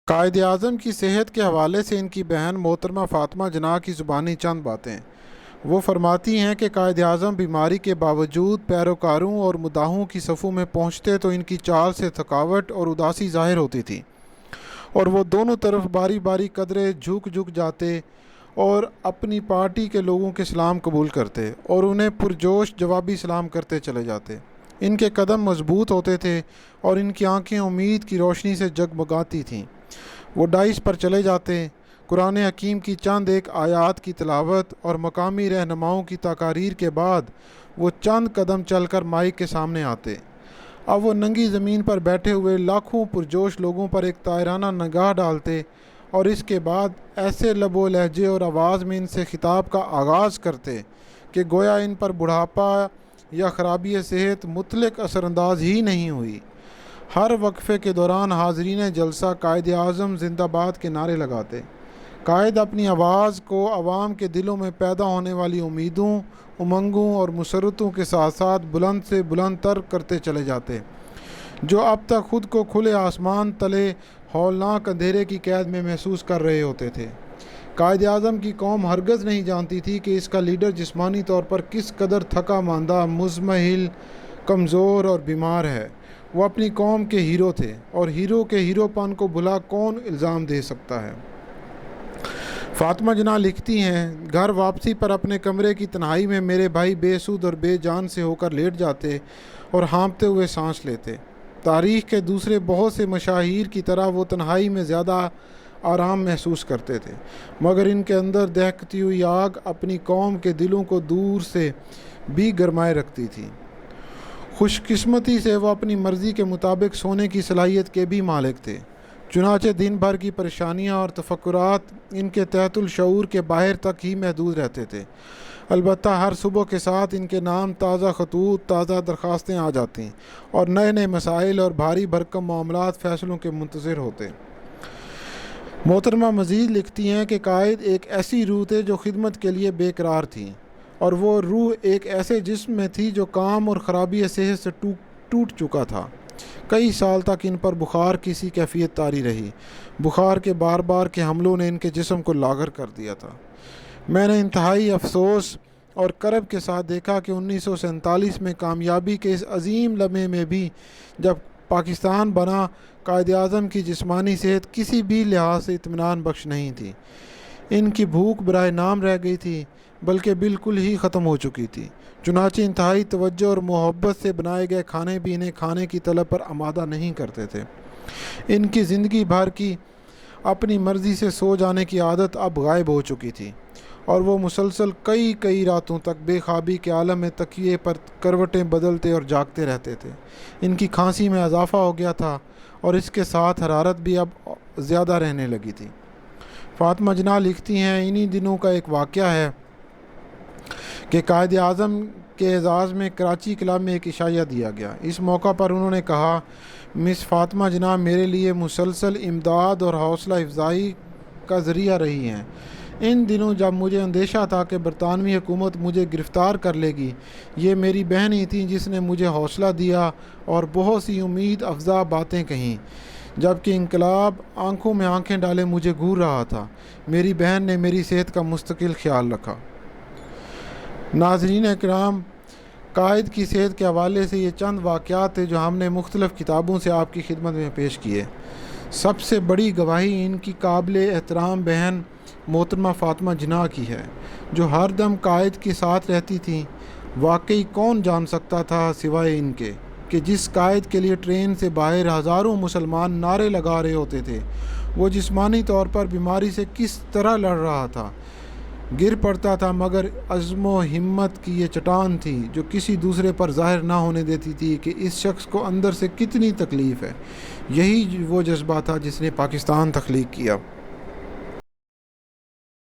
قائد اعظم کی صحت کے حوالے سے ان کی بہن محترمہ فاطمہ جناح کی زبانی چند باتیں۔ وہ فرماتی ہیں کہ قائد اعظم بیماری کے باوجود پیروکاروں اور مداحوں کی صفوں میں پہنچتے تو ان کی چال سے تھکاوٹ اور اداسی ظاہر ہوتی تھی، اور وہ دونوں طرف باری باری قدرے جھک جاتے اور اپنی پارٹی کے لوگوں کے سلام قبول کرتے اور انہیں پرجوش جوابی سلام کرتے چلے جاتے۔ ان کے قدم مضبوط ہوتے تھے اور ان کی آنکھیں امید کی روشنی سے جگمگاتی تھیں۔ وہ ڈائس پر چلے جاتے، قرآن حکیم کی چند ایک آیات کی تلاوت اور مقامی رہنماؤں کی تقاریر کے بعد وہ چند قدم چل کر مائک کے سامنے آتے۔ اب وہ ننگی زمین پر بیٹھے ہوئے لاکھوں پرجوش لوگوں پر ایک طائرانہ نگاہ ڈالتے اور اس کے بعد ایسے لب و لہجے اور آواز میں ان سے خطاب کا آغاز کرتے کہ گویا ان پر بڑھاپا یا خرابی صحت مطلق اثر انداز ہی نہیں ہوئی۔ ہر وقفے کے دوران حاضرین جلسہ قائد اعظم زندہ باد کے نعرے لگاتے۔ قائد اپنی آواز کو عوام کے دلوں میں پیدا ہونے والی امیدوں، امنگوں اور مسرتوں کے ساتھ ساتھ بلند سے بلند تر کرتے چلے جاتے، جو اب تک خود کو کھلے آسمان تلے ہولناک اندھیرے کی قید میں محسوس کر رہے ہوتے تھے۔ قائد اعظم کی قوم ہرگز نہیں جانتی تھی کہ اس کا لیڈر جسمانی طور پر کس قدر تھکا ماندہ، مزمحل، کمزور اور بیمار ہے۔ وہ اپنی قوم کے ہیرو تھے، اور ہیرو کے ہیرو پن کو بھلا کون الزام دے سکتا ہے۔ فاطمہ جناح لکھتی ہیں، گھر واپسی پر اپنے کمرے کی تنہائی میں میرے بھائی بے سود اور بے جان سے ہو کر لیٹ جاتے اور ہانپتے ہوئے سانس لیتے۔ تاریخ کے دوسرے بہت سے مشاہیر کی طرح وہ تنہائی میں زیادہ آرام محسوس کرتے تھے، مگر ان کے اندر دہکتی ہوئی آگ اپنی قوم کے دلوں کو دور سے بھی گرمائے رکھتی تھی۔ خوش قسمتی سے وہ اپنی مرضی کے مطابق سونے کی صلاحیت کے بھی مالک تھے، چنانچہ دن بھر کی پریشانیاں اور تفکرات ان کے تحت الشعور کے باہر تک ہی محدود رہتے تھے۔ البتہ ہر صبح کے ساتھ ان کے نام تازہ خطوط، تازہ درخواستیں آ جاتی اور نئے نئے مسائل اور بھاری بھرکم معاملات فیصلوں کے منتظر ہوتے۔ محترمہ مزید لکھتی ہیں کہ قائد ایک ایسی روح تھے جو خدمت کے لیے بے قرار تھیں، اور وہ روح ایک ایسے جسم میں تھی جو کام اور خرابی صحت سے ٹوٹ چکا تھا۔ کئی سال تک ان پر بخار کسی کیفیت طاری رہی۔ بخار کے بار بار کے حملوں نے ان کے جسم کو لاغر کر دیا تھا۔ میں نے انتہائی افسوس اور کرب کے ساتھ دیکھا کہ 1947 میں کامیابی کے اس عظیم لمحے میں بھی جب پاکستان بنا، قائد اعظم کی جسمانی صحت کسی بھی لحاظ سے اطمینان بخش نہیں تھی۔ ان کی بھوک برائے نام رہ گئی تھی، بلکہ بالکل ہی ختم ہو چکی تھی۔ چنانچہ انتہائی توجہ اور محبت سے بنائے گئے کھانے بھی انہیں کھانے کی طلب پر آمادہ نہیں کرتے تھے۔ ان کی زندگی بھر کی اپنی مرضی سے سو جانے کی عادت اب غائب ہو چکی تھی، اور وہ مسلسل کئی راتوں تک بے خوابی کے عالم میں تکیے پر کروٹیں بدلتے اور جاگتے رہتے تھے۔ ان کی کھانسی میں اضافہ ہو گیا تھا، اور اس کے ساتھ حرارت بھی اب زیادہ رہنے لگی تھی۔ فاطمہ جناح لکھتی ہیں، انہی دنوں کا ایک واقعہ ہے کہ قائد اعظم کے اعزاز میں کراچی کلب میں ایک عشائیہ دیا گیا۔ اس موقع پر انہوں نے کہا، مس فاطمہ جناح میرے لیے مسلسل امداد اور حوصلہ افزائی کا ذریعہ رہی ہیں۔ ان دنوں جب مجھے اندیشہ تھا کہ برطانوی حکومت مجھے گرفتار کر لے گی، یہ میری بہن ہی تھی جس نے مجھے حوصلہ دیا اور بہت سی امید افزا باتیں کہیں، جبکہ انقلاب آنکھوں میں آنکھیں ڈالے مجھے گھور رہا تھا۔ میری بہن نے میری صحت کا مستقل خیال رکھا۔ ناظرین اکرام، قائد کی صحت کے حوالے سے یہ چند واقعات تھے جو ہم نے مختلف کتابوں سے آپ کی خدمت میں پیش کیے۔ سب سے بڑی گواہی ان کی قابل احترام بہن محترمہ فاطمہ جناح کی ہے، جو ہر دم قائد کے ساتھ رہتی تھیں۔ واقعی کون جان سکتا تھا سوائے ان کے کہ جس قائد کے لیے ٹرین سے باہر ہزاروں مسلمان نعرے لگا رہے ہوتے تھے، وہ جسمانی طور پر بیماری سے کس طرح لڑ رہا تھا، گر پڑتا تھا، مگر عزم و ہمت کی یہ چٹان تھی جو کسی دوسرے پر ظاہر نہ ہونے دیتی تھی کہ اس شخص کو اندر سے کتنی تکلیف ہے۔ یہی وہ جذبہ تھا جس نے پاکستان تخلیق کیا۔